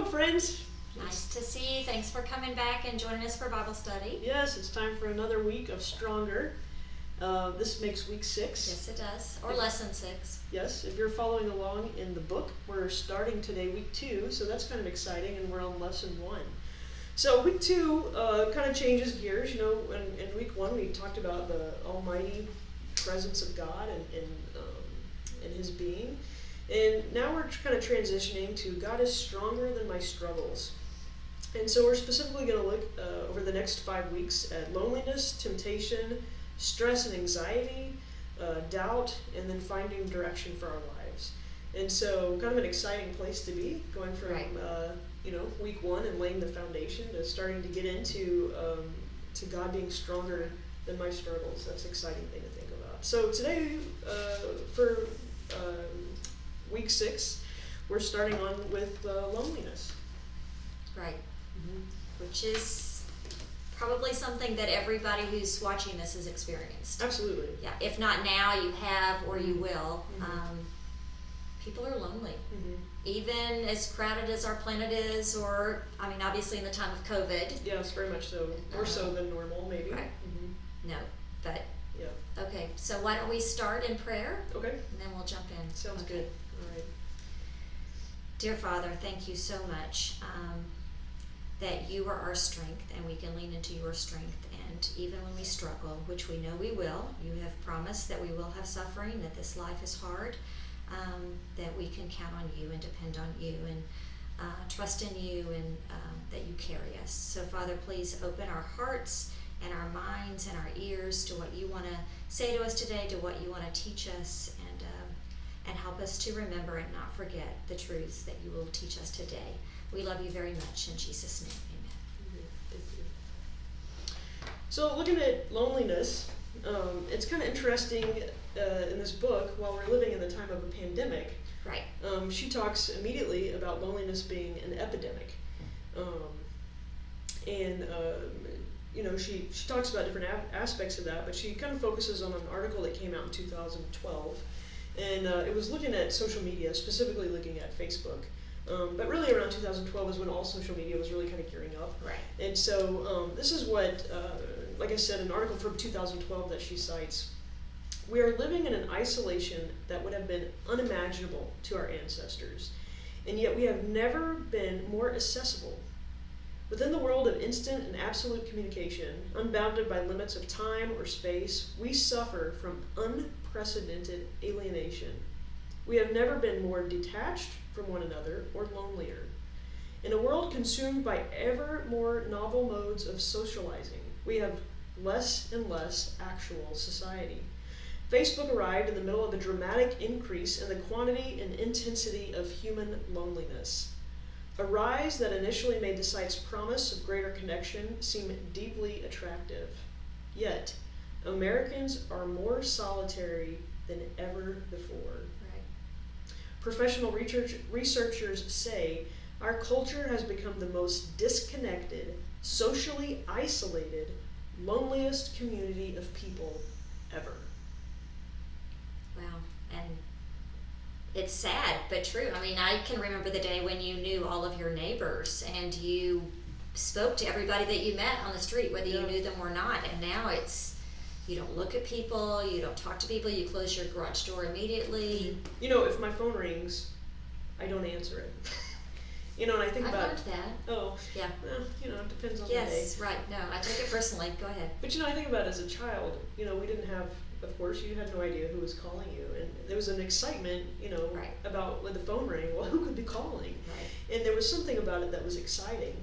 friends. Nice to see you. Thanks for coming back and joining us for Bible study. Yes, it's time for another week of Stronger. This makes week 6. Yes, it does. Or lesson 6. Yes, if you're following along in the book, we're starting today week 2, so that's kind of exciting, and we're on lesson 1. So week 2 kind of changes gears. You know, in week 1 we talked about the almighty presence of God and His being. And now we're kind of transitioning to God is stronger than my struggles. And so we're specifically going to look over the next 5 weeks at loneliness, temptation, stress and anxiety, doubt, and then finding direction for our lives. And so kind of an exciting place to be, going from week 1 and laying the foundation to starting to get into to God being stronger than my struggles. That's an exciting thing to think about. So today for week 6, we're starting on with loneliness. Right. Mm-hmm. Which is probably something that everybody who's watching this has experienced. Absolutely. Yeah. If not now, you have or you will. Mm-hmm. People are lonely. Mm-hmm. Even as crowded as our planet is, or, I mean, obviously in the time of COVID. Yes, very much so. More so than normal, maybe. Right. Mm-hmm. No, but... Yeah. Okay, so why don't we start in prayer? Okay. And then we'll jump in. Sounds good. All right. Dear Father, thank you so much that you are our strength and we can lean into your strength. And even when we struggle, which we know we will, you have promised that we will have suffering, that this life is hard, that we can count on you and depend on you and trust in you and that you carry us. So Father, please open our hearts and our minds and our ears to what you want to say to us today, to what you want to teach us, and help us to remember and not forget the truths that you will teach us today. We love you very much. In Jesus' name, amen. Thank you. So looking at loneliness, it's kind of interesting in this book, while we're living in the time of a pandemic, right? She talks immediately about loneliness being an epidemic. She talks about different aspects of that, but she kind of focuses on an article that came out in 2012. And it was looking at social media, specifically looking at Facebook. But really around 2012 is when all social media was really kind of gearing up. Right. And so this is what, like I said, an article from 2012 that she cites. We are living in an isolation that would have been unimaginable to our ancestors, and yet we have never been more accessible. Within the world of instant and absolute communication, unbounded by limits of time or space, we suffer from unprecedented alienation. We have never been more detached from one another or lonelier. In a world consumed by ever more novel modes of socializing, we have less and less actual society. Facebook arrived in the middle of a dramatic increase in the quantity and intensity of human loneliness. A rise that initially made the site's promise of greater connection seem deeply attractive. Yet, Americans are more solitary than ever before. Right. Professional researchers say our culture has become the most disconnected, socially isolated, loneliest community of people ever. Wow. And it's sad, but true. I mean, I can remember the day when you knew all of your neighbors and you spoke to everybody that you met on the street, whether you knew them or not. And now it's, you don't look at people, you don't talk to people, you close your garage door immediately. You know, if my phone rings, I don't answer it. And I think I've about... learned that. Oh. Yeah. Well, it depends on the day. Yes, right. No, I take it personally. Go ahead. But I think about it as a child, we didn't have, of course, you had no idea who was calling you. And there was an excitement, right. about when the phone rang, well, who could be calling? Right. And there was something about it that was exciting.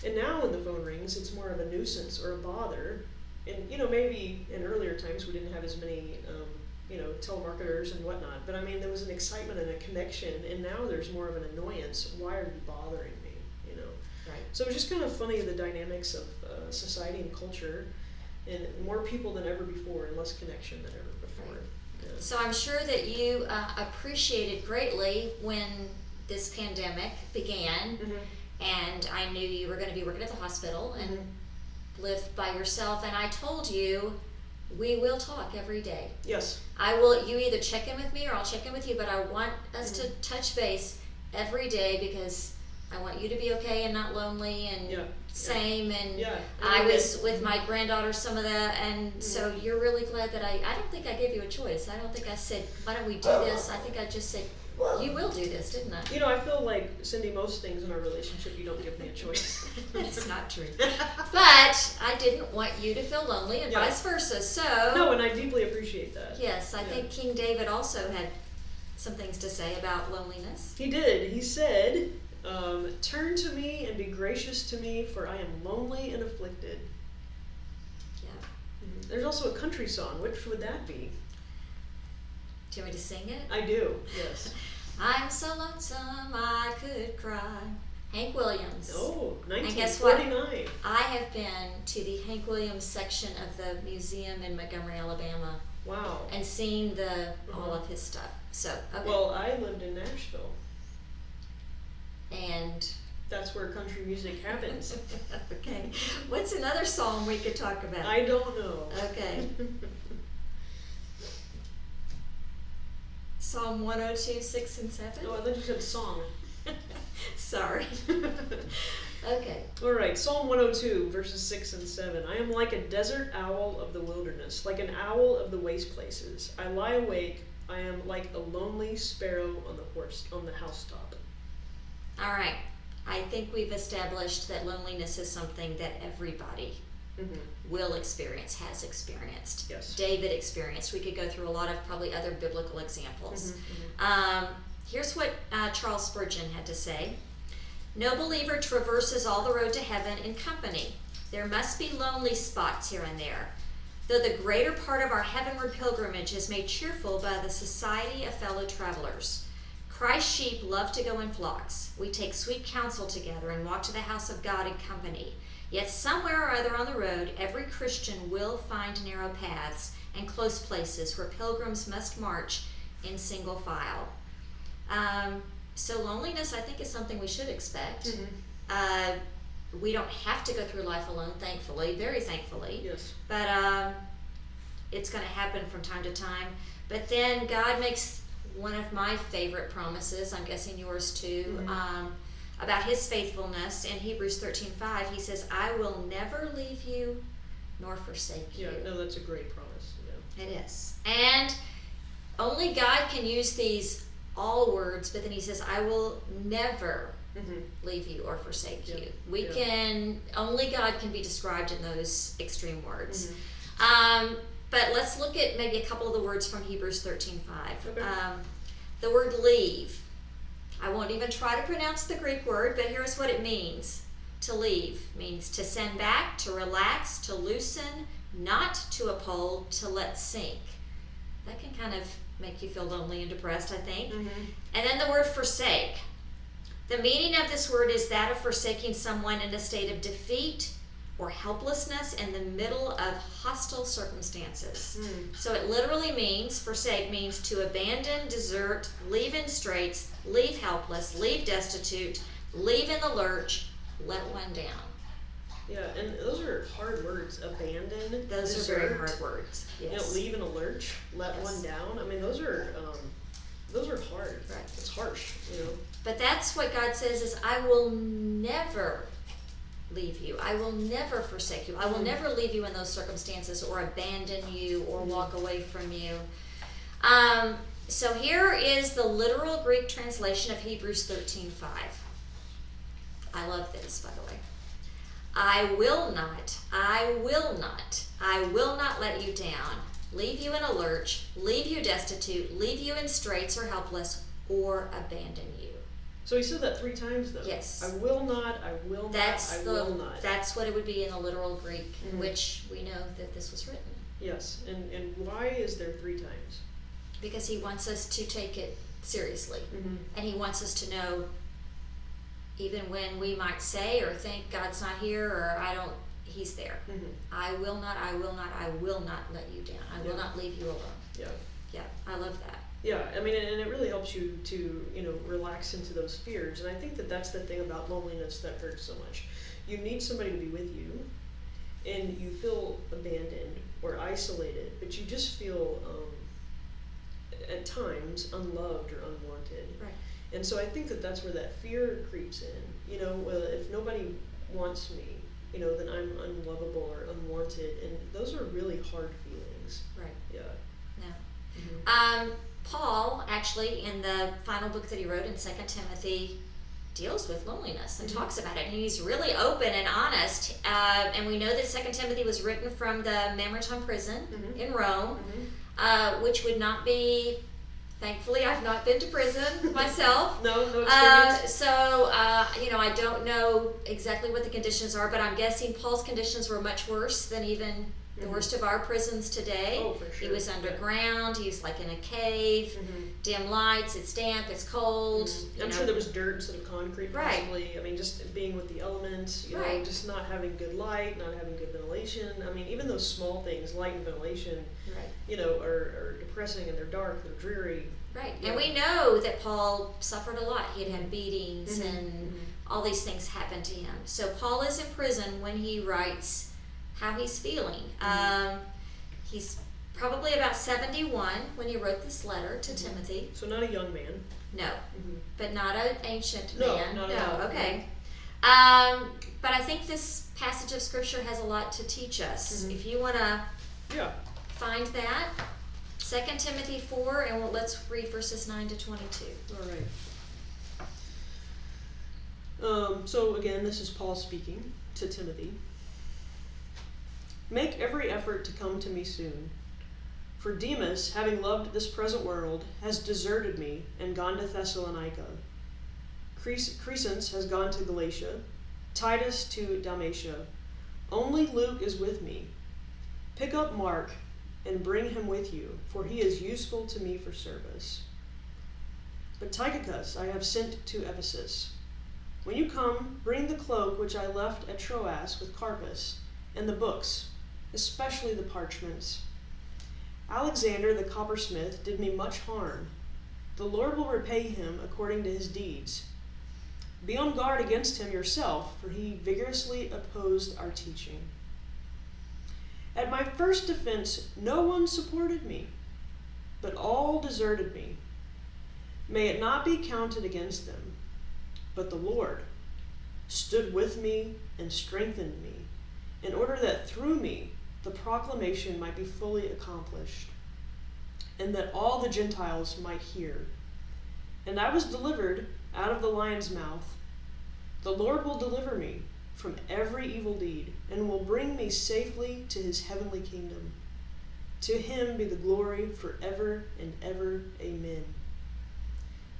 And now when the phone rings, it's more of a nuisance or a bother. And, maybe in earlier times we didn't have as many, telemarketers and whatnot. But, there was an excitement and a connection. And now there's more of an annoyance. Why are you bothering me? Right. So it was just kind of funny, the dynamics of society and culture. And more people than ever before and less connection than ever before. Right. Yeah. So I'm sure that you appreciated greatly when this pandemic began. Mm-hmm. And I knew you were going to be working at the hospital and Mm-hmm. live by yourself. And I told you, we will talk every day. Yes. You either check in with me or I'll check in with you, but I want us to touch base every day because I want you to be okay and not lonely and same. And Yeah. I was with my granddaughter some of that, and so you're really glad that I don't think I gave you a choice. I don't think I said, why don't we do this? I think I just said, you will do this, didn't I? You know, I feel like, Cindy, most things in our relationship, you don't give me a choice. That's not true. But I didn't want you to feel lonely and vice versa, so. No, and I deeply appreciate that. Yes, I think King David also had some things to say about loneliness. He did. He said, turn to me and be gracious to me, for I am lonely and afflicted. Yeah. There's also a country song. Which would that be? Do you want me to sing it? I do, yes. I'm so lonesome I could cry. Hank Williams. Oh, 1949. And guess what? I have been to the Hank Williams section of the museum in Montgomery, Alabama. Wow. And seen all of his stuff. So, okay. Well, I lived in Nashville. And that's where country music happens. Okay. What's another song we could talk about? I don't know. Okay. Psalm 102, 6 and 7? Oh, I thought you said song. Sorry. Okay. All right, Psalm 102, verses 6 and 7. I am like a desert owl of the wilderness, like an owl of the waste places. I lie awake. I am like a lonely sparrow on the housetop. All right. I think we've established that loneliness is something that everybody will experience, has experienced. Yes. David experienced. We could go through a lot of probably other biblical examples. Here's what Charles Spurgeon had to say. No believer traverses all the road to heaven in company. There must be lonely spots here and there, though the greater part of our heavenward pilgrimage is made cheerful by the society of fellow travelers. Christ's sheep love to go in flocks. We take sweet counsel together and walk to the house of God in company. Yet somewhere or other on the road, every Christian will find narrow paths and close places where pilgrims must march in single file. So loneliness, I think, is something we should expect. We don't have to go through life alone, thankfully, very thankfully. Yes. But it's going to happen from time to time. But then God makes one of my favorite promises, I'm guessing yours too, about his faithfulness. In Hebrews 13:5, he says, I will never leave you nor forsake you. Yeah, no, that's a great promise. Yeah. It is. And only God can use these all words, but then he says, I will never leave you or forsake you. Only God can be described in those extreme words. But let's look at maybe a couple of the words from Hebrews 13:5. Okay. The word leave. I won't even try to pronounce the Greek word, but here's what it means. To leave means to send back, to relax, to loosen, not to uphold, to let sink. That can kind of make you feel lonely and depressed, I think. And then the word forsake. The meaning of this word is that of forsaking someone in a state of defeat or helplessness in the middle of hostile circumstances. So it literally means, forsake means to abandon, desert, leave in straits, leave helpless, leave destitute, leave in the lurch, let one down. Yeah, and those are hard words. Abandon, Those desert, are very hard words. Yes. You know, leave in a lurch, let one down. I mean, those are hard. Right. It's harsh, you know. But that's what God says is, I will never leave you. I will never forsake you. I will never leave you in those circumstances or abandon you or walk away from you. So here is the literal Greek translation of Hebrews 13:5. I love this, by the way. I will not let you down, leave you in a lurch, leave you destitute, leave you in straits or helpless, or abandon you. So he said that 3 times, though. Yes. I will not, I will will not. That's what it would be in the literal Greek, in which we know that this was written. Yes, and why is there 3 times? Because he wants us to take it seriously. And he wants us to know, even when we might say or think God's not here or he's there. I will not let you down. I will not leave you alone. Yeah, I love that. Yeah, I mean, and it really helps you to, relax into those fears. And I think that that's the thing about loneliness that hurts so much. You need somebody to be with you, and you feel abandoned or isolated, but you just feel, at times, unloved or unwanted. Right. And so I think that that's where that fear creeps in. You know, well, if nobody wants me, you know, then I'm unlovable or unwanted, and those are really hard feelings. Right. Yeah. No. Mm-hmm. Paul, actually, in the final book that he wrote in 2 Timothy, deals with loneliness and talks about it. And he's really open and honest. And we know that 2 Timothy was written from the Mamertine prison in Rome, which would not be... Thankfully, I've not been to prison myself. No experience. So, you know, I don't know exactly what the conditions are, but I'm guessing Paul's conditions were much worse than even the worst of our prisons today. Oh, for sure. He was underground. He was like in a cave, dim lights. It's damp. It's cold. I'm sure there was dirt instead of concrete, Right. possibly. I mean, just being with the elements, you know, Right. just not having good light, not having good ventilation. I mean, even those small things, light and ventilation, Right. you know, are depressing, and they're dark, they're dreary. Right. Yeah. And we know that Paul suffered a lot. He had had beatings Mhm. and Mhm. all these things happened to him. So Paul is in prison when he writes how he's feeling. He's probably about 71 when he wrote this letter to Timothy. So not a young man. No, but not an ancient No, man. not at all. Okay. But I think this passage of scripture has a lot to teach us. If you want to Yeah. find that, 2 Timothy 4, and let's read verses 9 to 22. All right. So again, this is Paul speaking to Timothy. Make every effort to come to me soon. For Demas, having loved this present world, has deserted me and gone to Thessalonica. Crescens has gone to Galatia, Titus to Dalmatia. Only Luke is with me. Pick up Mark and bring him with you, for he is useful to me for service. But Tychicus I have sent to Ephesus. When you come, bring the cloak which I left at Troas with Carpus, and the books, especially the parchments. Alexander the coppersmith did me much harm. The Lord will repay him according to his deeds. Be on guard against him yourself, for he vigorously opposed our teaching. At my first defense, no one supported me, but all deserted me. May it not be counted against them, but the Lord stood with me and strengthened me, in order that through me the proclamation might be fully accomplished, and that all the Gentiles might hear. And I was delivered out of the lion's mouth. The Lord will deliver me from every evil deed, and will bring me safely to his heavenly kingdom. To him be the glory forever and ever. Amen.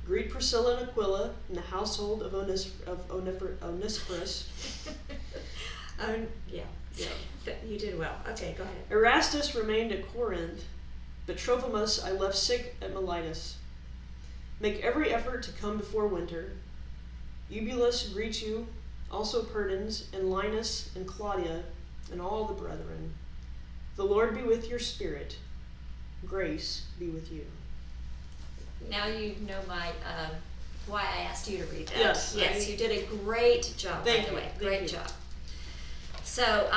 Greet Priscilla and Aquila in the household of Onesiphorus. Yeah. You did well. Okay, go ahead. Erastus remained at Corinth, but Trophimus I left sick at Miletus. Make every effort to come before winter. Eubulus greets you, also Perdens, and Linus, and Claudia, and all the brethren. The Lord be with your spirit. Grace be with you. Now you know my why I asked you to read that. Yes. Yes, you did a great job, by the way. Great job. So,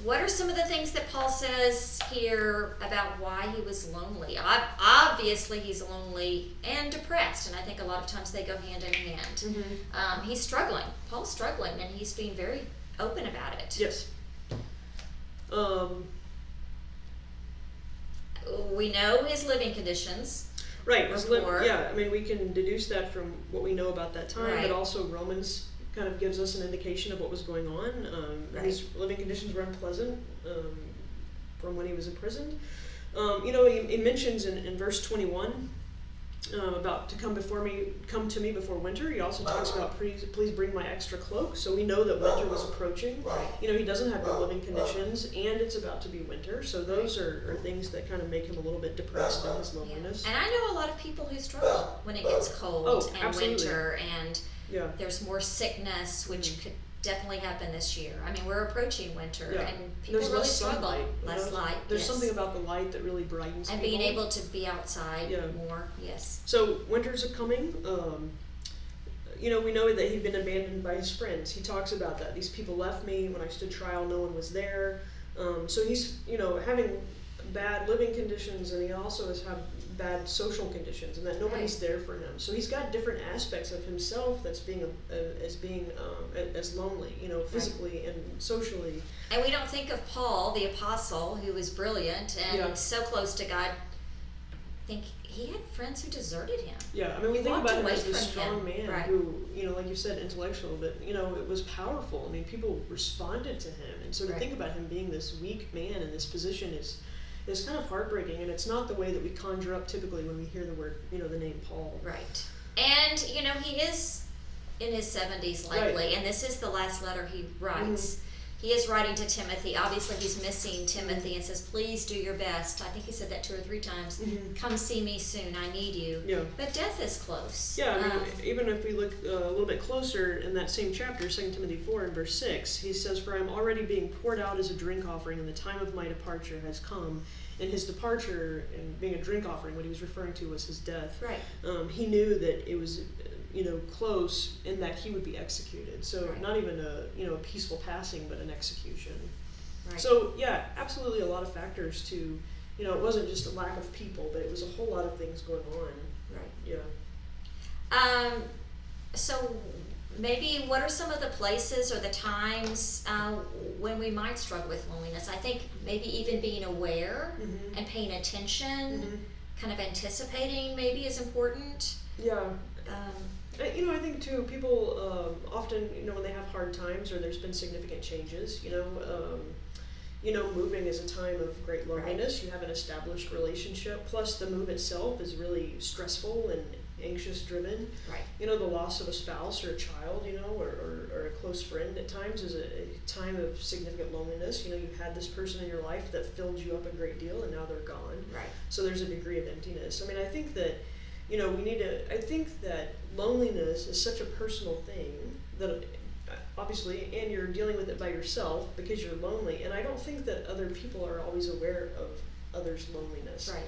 what are some of the things that Paul says here about why he was lonely? Obviously, he's lonely and depressed, and I think a lot of times they go hand in hand. He's struggling. Paul's struggling, and he's being very open about it. Yes. We know his living conditions. Right. Yeah, I mean, we can deduce that from what we know about that time, Right. but also Romans kind of gives us an indication of what was going on. Right. His living conditions were unpleasant from when he was imprisoned. You know, he mentions in verse 21 about to come to me before winter. He also talks about please bring my extra cloak. So we know that winter was approaching. You know, he doesn't have good living conditions, and it's about to be winter. So those are things that kind of make him a little bit depressed in his loneliness. And I know a lot of people who struggle when it gets cold and absolutely. winter, and Yeah. there's more sickness, which could definitely happen this year. I mean, we're approaching winter, Yeah. and people There's really less struggle. sunlight. Less light. There's yes. something about the light that really brightens and people. being able to be outside Yeah. more. Yes. So winters are coming. You know, we know that he'd been abandoned by his friends. He talks about that. These people left me when I stood trial. No one was there. So he's, you know, having bad living conditions, and he also has had bad social conditions and that nobody's there for him. So he's got different aspects of himself that's being as lonely, physically and socially. And we don't think of Paul, the apostle, who was brilliant and so close to God. Think he had friends who deserted him. Yeah, I mean, we think about him as this strong man who, like you said, intellectual, but, it was powerful. I mean, people responded to him. And so to think about him being this weak man in this position is kind of heartbreaking, and it's not the way that we conjure up typically when we hear the word, the name Paul. Right. And, he is in his 70s likely, and this is the last letter he writes. He is writing to Timothy. Obviously, he's missing Timothy and says, please do your best. I think he said that 2 or 3 times. Come see me soon. I need you. Yeah. But death is close. Yeah, I mean, even if we look a little bit closer in that same chapter, 2 Timothy 4 and verse 6, he says, for I am already being poured out as a drink offering, and the time of my departure has come. And his departure and being a drink offering, what he was referring to was his death. Right. He knew that it was close in that he would be executed. So not even a peaceful passing, but an execution. Right. So yeah, absolutely a lot of factors to, it wasn't just a lack of people, but it was a whole lot of things going on. Right. Yeah. So maybe what are some of the places or the times when we might struggle with loneliness? I think maybe even being aware and paying attention, kind of anticipating maybe is important. Yeah. I think too, people often, when they have hard times or there's been significant changes, moving is a time of great loneliness. Right. You have an established relationship, plus the move itself is really stressful and anxious driven. Right. The loss of a spouse or a child, or a close friend at times is a time of significant loneliness. You've had this person in your life that filled you up a great deal and now they're gone. Right. So there's a degree of emptiness. I mean, I think that I think that loneliness is such a personal thing that obviously, and you're dealing with it by yourself because you're lonely, and I don't think that other people are always aware of others' loneliness. Right.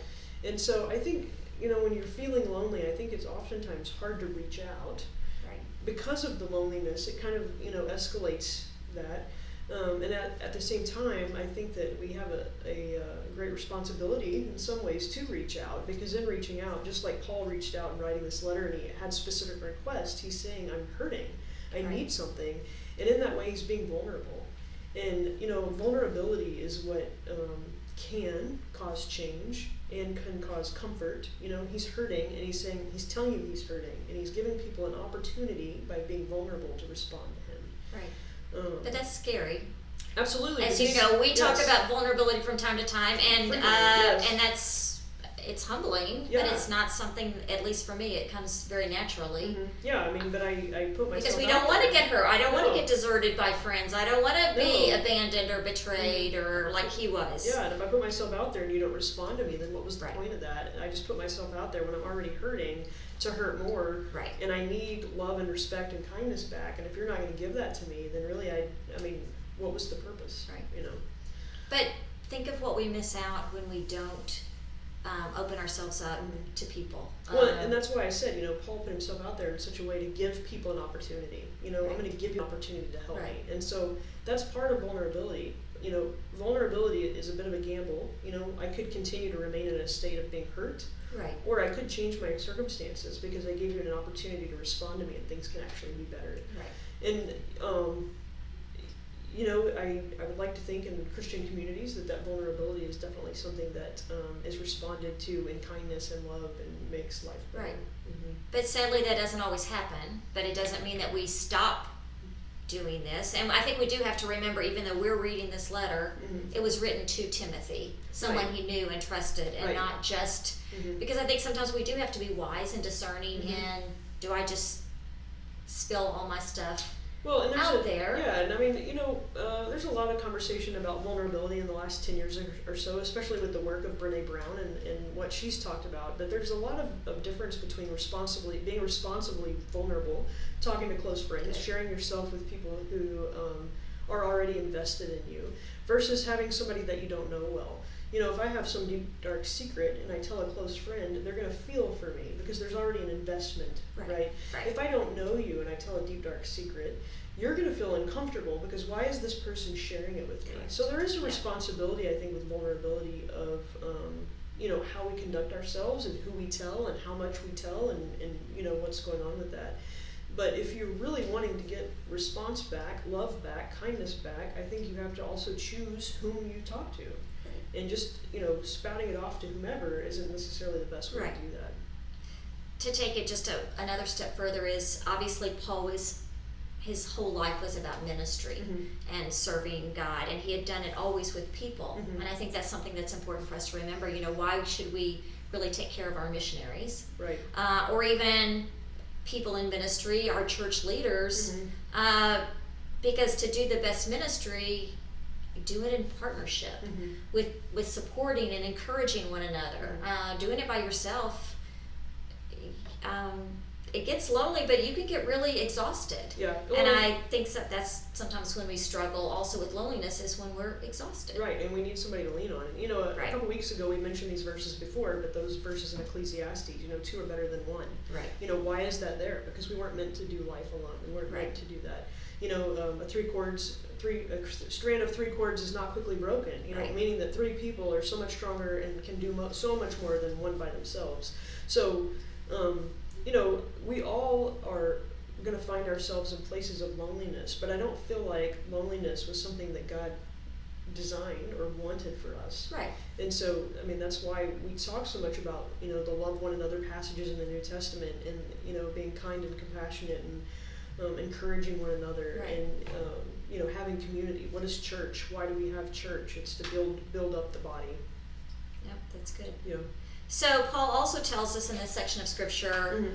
And so I think, when you're feeling lonely, I think it's oftentimes hard to reach out. Right. Because of the loneliness, it kind of, escalates that. And at the same time, I think that we have a great responsibility in some ways to reach out, because in reaching out, just like Paul reached out in writing this letter and he had specific requests, he's saying, I'm hurting, I need something, and in that way he's being vulnerable. And, vulnerability is what can cause change and can cause comfort. He's hurting and he's telling you he's hurting, and he's giving people an opportunity by being vulnerable to respond to him. Right. But that's scary. Absolutely. As you know, we talk about vulnerability from time to time, and and it's humbling, but it's not something, at least for me, it comes very naturally. Yeah, I mean, but I put myself because we don't want to get hurt. I don't want to get deserted by friends. I don't want to be abandoned or betrayed or like he was. Yeah, and if I put myself out there and you don't respond to me, then what was the point of that? And I just put myself out there when I'm already hurting to hurt more. Right. And I need love and respect and kindness back. And if you're not going to give that to me, then really, I mean, what was the purpose? Right. But think of what we miss out when we don't open ourselves up to people. Well, and that's why I said, Paul put himself out there in such a way to give people an opportunity. I'm going to give you an opportunity to help me. And so that's part of vulnerability. Vulnerability is a bit of a gamble. I could continue to remain in a state of being hurt. Right. Or I could change my circumstances because I gave you an opportunity to respond to me and things can actually be better. Right. And, I would like to think in Christian communities that vulnerability is definitely something that is responded to in kindness and love and makes life better. Right. But sadly that doesn't always happen, but it doesn't mean that we stop doing this. And I think we do have to remember, even though we're reading this letter, it was written to Timothy, someone he knew and trusted, and not just, because I think sometimes we do have to be wise and discerning in, do I just spill all my stuff out there? Yeah, and I mean, there's a lot of conversation about vulnerability in the last 10 years or so, especially with the work of Brene Brown and what she's talked about. But there's a lot of difference between being responsibly vulnerable, talking to close friends, sharing yourself with people who are already invested in you, versus having somebody that you don't know well. If I have some deep, dark secret and I tell a close friend, they're going to feel for me because there's already an investment, right? If I don't know you and I tell a deep, dark secret, you're going to feel uncomfortable because why is this person sharing it with me? So there is a responsibility, I think, with vulnerability of how we conduct ourselves and who we tell and how much we tell and what's going on with that. But if you're really wanting to get response back, love back, kindness back, I think you have to also choose whom you talk to. And just, spouting it off to whomever isn't necessarily the best way to do that. To take it just another step further is, obviously Paul his whole life was about ministry and serving God, and he had done it always with people. And I think that's something that's important for us to remember. Why should we really take care of our missionaries? Right. Or even people in ministry, our church leaders, because to do the best ministry, do it in partnership with supporting and encouraging one another. Doing it by yourself, it gets lonely, but you can get really exhausted. Yeah. And I think that's sometimes when we struggle also with loneliness, is when we're exhausted. Right, and we need somebody to lean on. And, a couple weeks ago we mentioned these verses before, but those verses in Ecclesiastes, two are better than one. Right. Why is that there? Because we weren't meant to do life alone. We weren't meant to do that. A strand of 3 cords is not quickly broken. Meaning that 3 people are so much stronger and can do so much more than one by themselves. So, we all are going to find ourselves in places of loneliness, but I don't feel like loneliness was something that God designed or wanted for us. Right. And so, that's why we talk so much about, the love one another passages in the New Testament, and, being kind and compassionate and encouraging one another, and, having community. What is church? Why do we have church? It's to build up the body. Yep, that's good. Yeah. So Paul also tells us in this section of scripture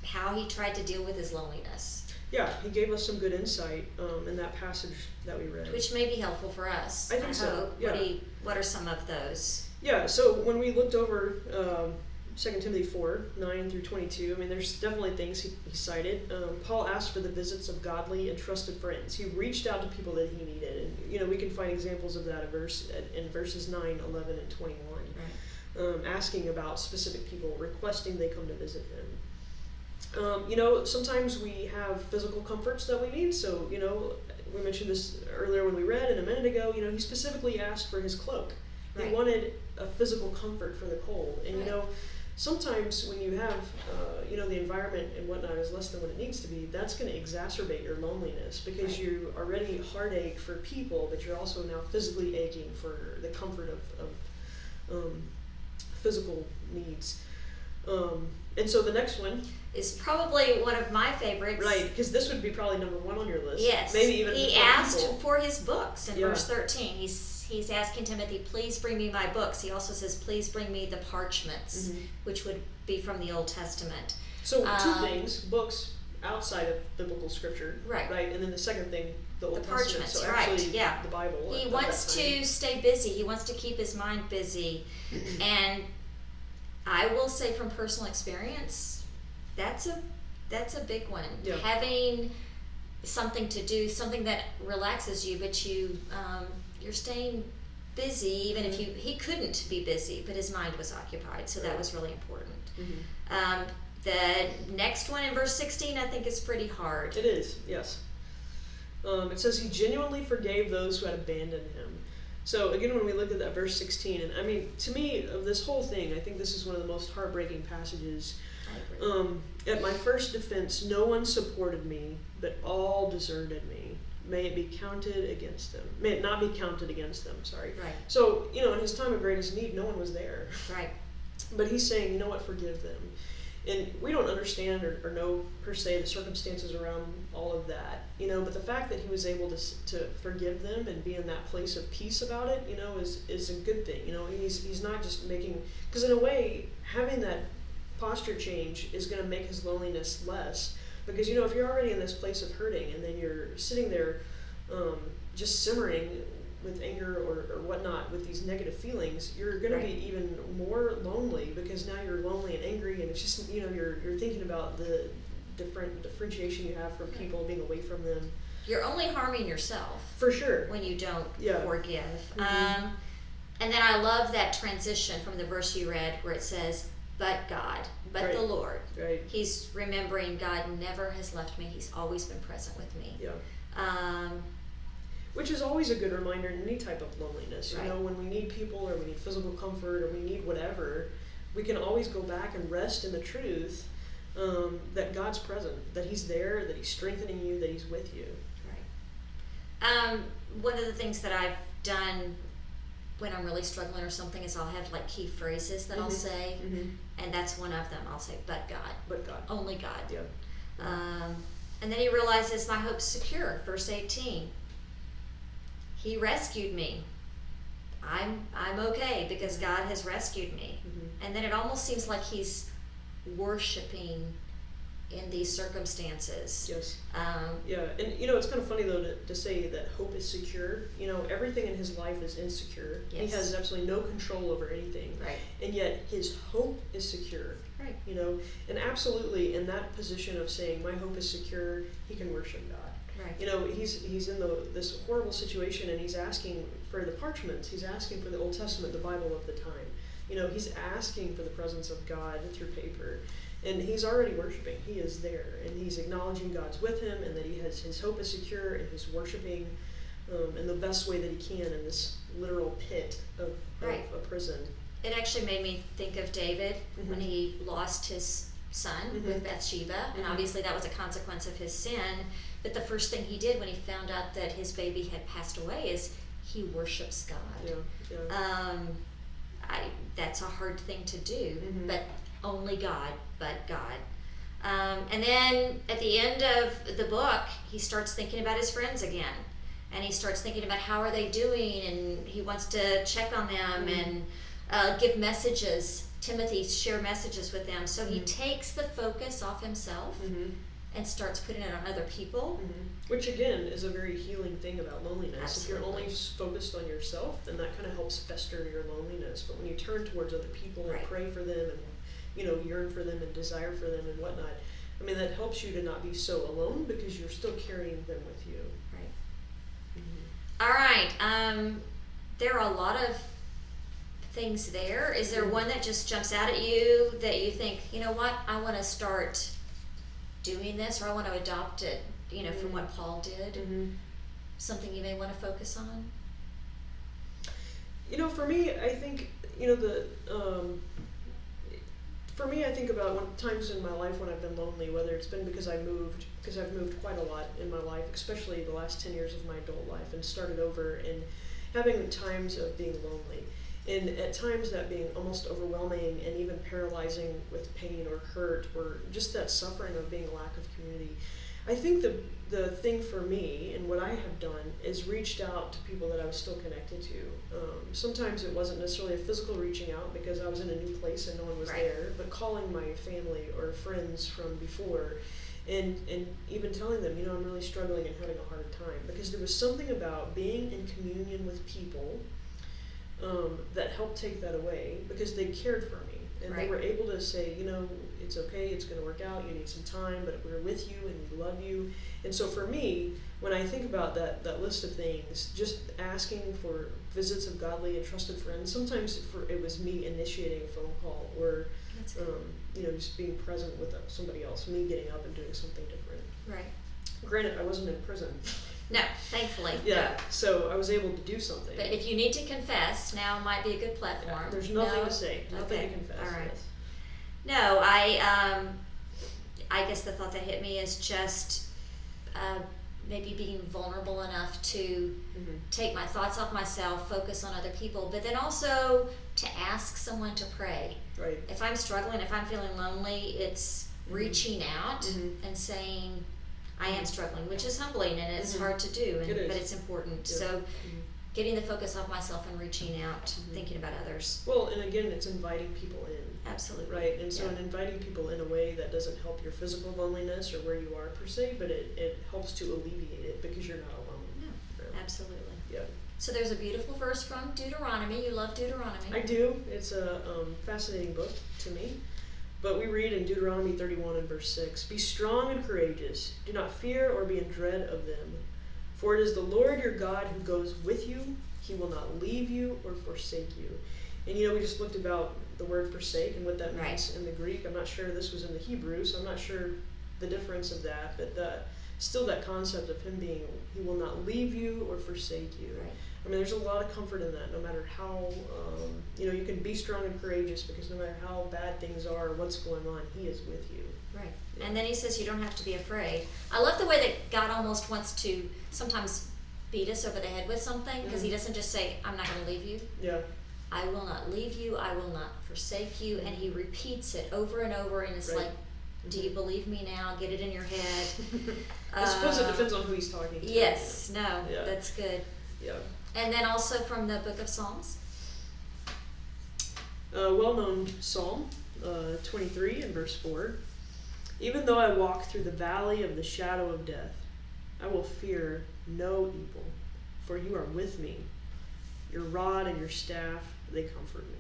how he tried to deal with his loneliness. Yeah, he gave us some good insight in that passage that we read. Which may be helpful for us. I think so. Hope. Yeah. What are some of those? Yeah, so when we looked over 2 Timothy 4, 9 through 22, there's definitely things he cited. Paul asked for the visits of godly and trusted friends. He reached out to people that he needed. And, we can find examples of that in verses 9, 11, and 21. Right. Asking about specific people, requesting they come to visit him. Sometimes we have physical comforts that we need. So, we mentioned this earlier when we read, and a minute ago, he specifically asked for his cloak. He wanted a physical comfort for the cold. And, sometimes when you have, the environment and whatnot is less than what it needs to be, that's going to exacerbate your loneliness, because you already heartache for people, but you're also now physically aching for the comfort of physical needs. And so the next one is probably one of my favorites. Right, because this would be probably number 1 on your list. Yes. Maybe even he asked for his books in verse 13. He's asking Timothy, please bring me my books. He also says, please bring me the parchments, which would be from the Old Testament. So 2 things, books outside of biblical scripture. Right. And then the second thing, the Old Testament. Parchments, so actually the Bible. He wants to stay busy. He wants to keep his mind busy. And I will say from personal experience, that's a big one. Yeah. Having something to do, something that relaxes you, but you're staying busy, even if he couldn't be busy, but his mind was occupied, so that was really important. The next one in verse 16, I think, is pretty hard. It is, yes. It says he genuinely forgave those who had abandoned him. So again, when we look at that verse 16, and to me, of this whole thing, I think this is one of the most heartbreaking passages. I agree. At my first defense, no one supported me, but all deserted me. May it be counted against them. May it not be counted against them, sorry. Right. So, in his time of greatest need, no one was there. Right. But he's saying, you know what, forgive them. And we don't understand or know, per se, the circumstances around all of that, but the fact that he was able to forgive them and be in that place of peace about it, is a good thing. He's not just making, because in a way, having that posture change is going to make his loneliness less. Because, if you're already in this place of hurting and then you're sitting there just simmering with anger or whatnot, with these negative feelings, you're going to be even more lonely, because now you're lonely and angry, and it's just, you're thinking about the differentiation you have from people, being away from them. You're only harming yourself. For sure. When you don't forgive. Mm-hmm. And then I love that transition from the verse you read where it says, but God, but the Lord. Right. He's remembering God never has left me. He's always been present with me. Yeah. Which is always a good reminder in any type of loneliness. Right. You know, when we need people or we need physical comfort or we need whatever, we can always go back and rest in the truth that God's present, that He's there, that He's strengthening you, that He's with you. Right. One of the things that I've done when I'm really struggling or something is I'll have like key phrases that I'll say, and that's one of them. I'll say, "But God." But God. Only God. Yeah. And then he realizes my hope's secure. Verse 18. He rescued me. I'm okay because God has rescued me. And then it almost seems like he's worshiping in these circumstances. Yes. Yeah, and you know, it's kind of funny though to say that hope is secure. You know, everything in his life is insecure. Yes. He has absolutely no control over anything. Right. And yet his hope is secure. Right. You know, and absolutely in that position of saying my hope is secure, he can worship God. Right. You know, he's in this horrible situation and he's asking for the parchments. He's asking for the Old Testament, the Bible of the time. You know, he's asking for the presence of God through paper. And he's already worshiping. He is there. And he's acknowledging God's with him and that his hope is secure and he's worshiping in the best way that he can in this literal pit of a prison. It actually made me think of David when he lost his son with Bathsheba. And obviously that was a consequence of his sin. But the first thing he did when he found out that his baby had passed away is he worships God. Yeah. That's a hard thing to do, but only God, but God. And then at the end of the book, he starts thinking about his friends again. And he starts thinking about how are they doing, and he wants to check on them and give messages. Timothy, share messages with them. So he takes the focus off himself and starts putting it on other people. Which again is a very healing thing about loneliness. Absolutely. If you're only focused on yourself, then that kind of helps fester your loneliness. But when you turn towards other people and pray for them and, you know, yearn for them and desire for them and whatnot, I mean, that helps you to not be so alone because you're still carrying them with you. Right. All right. There are a lot of things there. Is there one that just jumps out at you that you think, you know what, I want to start doing this, or I want to adopt it, you know, from what Paul did? Something you may want to focus on? You know, for me, I think, you know, for me, I think about times in my life when I've been lonely, whether it's been because I've moved quite a lot in my life, especially the last 10 years of my adult life, and started over, and having times of being lonely. And at times that being almost overwhelming and even paralyzing with pain or hurt or just that suffering of being a lack of community. I think the thing for me and what I have done is reached out to people that I was still connected to. Sometimes it wasn't necessarily a physical reaching out because I was in a new place and no one was there, but calling my family or friends from before and even telling them, you know, I'm really struggling and having a hard time, because there was something about being in communion with people that helped take that away, because they cared for me and they were able to say, you know, it's okay, it's going to work out, you need some time, but we're with you and we love you. And so for me, when I think about that list of things, just asking for visits of godly and trusted friends, sometimes it was me initiating a phone call or you know, just being present with somebody else, me getting up and doing something different. Right. Granted, I wasn't in prison. No, thankfully. Yeah, so I was able to do something. But if you need to confess, now might be a good platform. Yeah, there's nothing to say, nothing to confess. All right. Yes. No, I guess the thought that hit me is just maybe being vulnerable enough to take my thoughts off myself, focus on other people, but then also to ask someone to pray. Right. If I'm struggling, if I'm feeling lonely, it's reaching out and saying, I am struggling, which is humbling and it's hard to do, but it's important. Yeah. So getting the focus off myself and reaching out, thinking about others. Well, and again, it's inviting people in. Absolutely. Right, and so in inviting people in a way that doesn't help your physical loneliness or where you are per se, but it helps to alleviate it because you're not alone. No, absolutely. Yeah. So there's a beautiful verse from Deuteronomy. You love Deuteronomy. I do. It's a fascinating book to me. But we read in Deuteronomy 31 and verse 6, "Be strong and courageous. Do not fear or be in dread of them. For it is the Lord your God who goes with you. He will not leave you or forsake you." And you know, we just looked about the word forsake and what that means in the Greek. I'm not sure this was in the Hebrew, so I'm not sure the difference of that. But still that concept of him being, he will not leave you or forsake you. Right. I mean, there's a lot of comfort in that, no matter how, you can be strong and courageous, because no matter how bad things are or what's going on, he is with you. Right. Yeah. And then he says you don't have to be afraid. I love the way that God almost wants to sometimes beat us over the head with something, because he doesn't just say, I'm not going to leave you. Yeah. I will not leave you. I will not forsake you. And he repeats it over and over, and it's like, do you believe me now? Get it in your head. I suppose it depends on who he's talking to. Yes. No. Yeah. That's good. Yeah. And then also from the book of Psalms. Well-known Psalm 23 and verse 4. Even though I walk through the valley of the shadow of death, I will fear no evil, for you are with me. Your rod and your staff, they comfort me.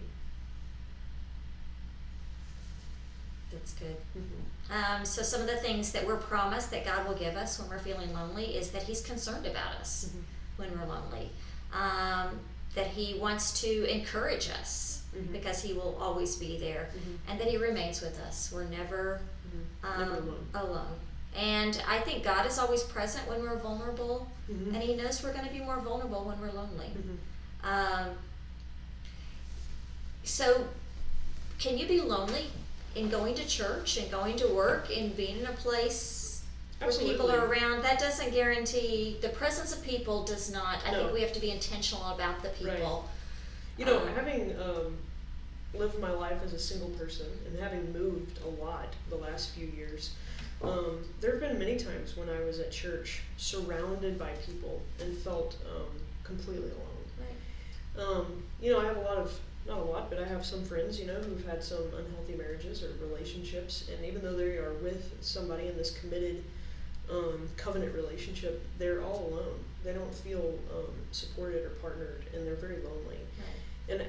That's good. So some of the things that we're promised that God will give us when we're feeling lonely is that he's concerned about us when we're lonely. That he wants to encourage us because he will always be there, and that he remains with us. We're never, Never alone. And I think God is always present when we're vulnerable, and he knows we're going to be more vulnerable when we're lonely. So can you be lonely in going to church and going to work and being in a place where people are around? That doesn't guarantee, the presence of people does not. I think we have to be intentional about the people. Right. Having lived my life as a single person and having moved a lot the last few years, there have been many times when I was at church surrounded by people and felt completely alone. Right. I have not a lot, but I have some friends, who've had some unhealthy marriages or relationships, and even though they are with somebody in this committed covenant relationship, they're all alone. They don't feel supported or partnered, and they're very lonely. Right. And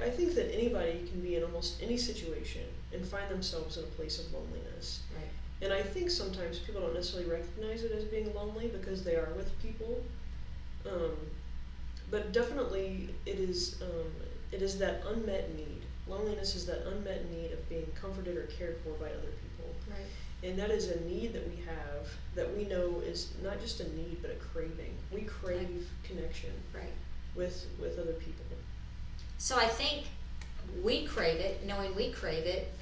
I think that anybody can be in almost any situation and find themselves in a place of loneliness. Right. And I think sometimes people don't necessarily recognize it as being lonely because they are with people. But definitely it is that unmet need. Loneliness is that unmet need of being comforted or cared for by other people. Right. And that is a need that we have that we know is not just a need but a craving. We crave connection with other people. So I think we crave it, knowing we crave it.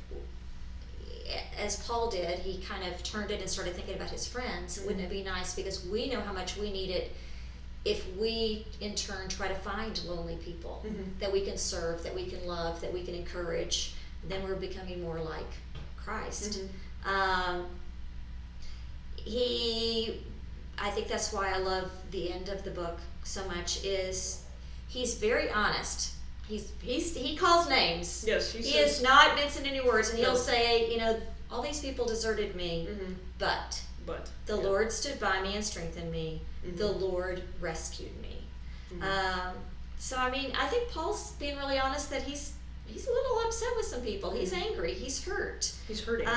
As Paul did, he kind of turned it and started thinking about his friends. Wouldn't it be nice, because we know how much we need it, if we in turn try to find lonely people that we can serve, that we can love, that we can encourage, then we're becoming more like Christ. I think that's why I love the end of the book so much, is he's very honest. He calls names. Yes, he says, is not mincing any words, and he'll say, all these people deserted me, but the Lord stood by me and strengthened me. The Lord rescued me. So I think Paul's being really honest that he's a little upset with some people. He's angry. He's hurt. He's hurting.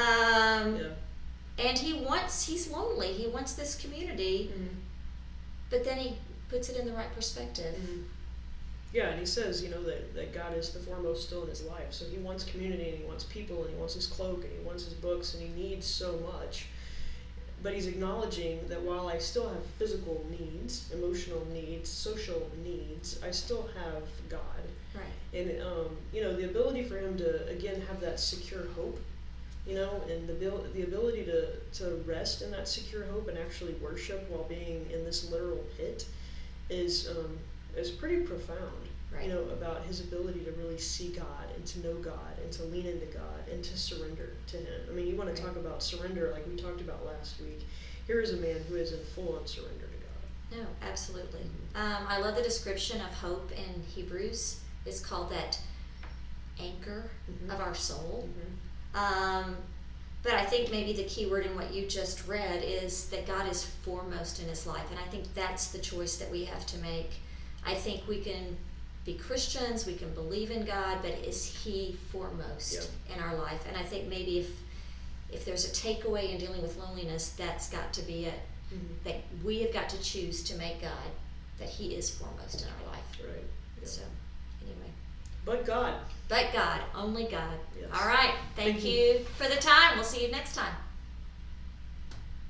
And he's lonely. He wants this community, but then he puts it in the right perspective. Yeah, and he says, that God is the foremost still in his life. So he wants community, and he wants people, and he wants his cloak, and he wants his books, and he needs so much. But he's acknowledging that while I still have physical needs, emotional needs, social needs, I still have God. Right. And, the ability for him to, again, have that secure hope, and the ability to rest in that secure hope and actually worship while being in this literal pit is pretty profound. Right. About his ability to really see God and to know God and to lean into God and to surrender to him. You want to talk about surrender like we talked about last week. Here is a man who is in full-on surrender to God. No, absolutely. I love the description of hope in Hebrews. It's called that anchor of our soul. But I think maybe the key word in what you just read is that God is foremost in his life. And I think that's the choice that we have to make. I think we can be Christians, we can believe in God, but is he foremost in our life? And I think maybe if there's a takeaway in dealing with loneliness, that's got to be it. That we have got to choose to make God, that he is foremost in our life. Right. Yeah. So, anyway. But God. But God, only God. Yes. All right. Thank you for the time. We'll see you next time.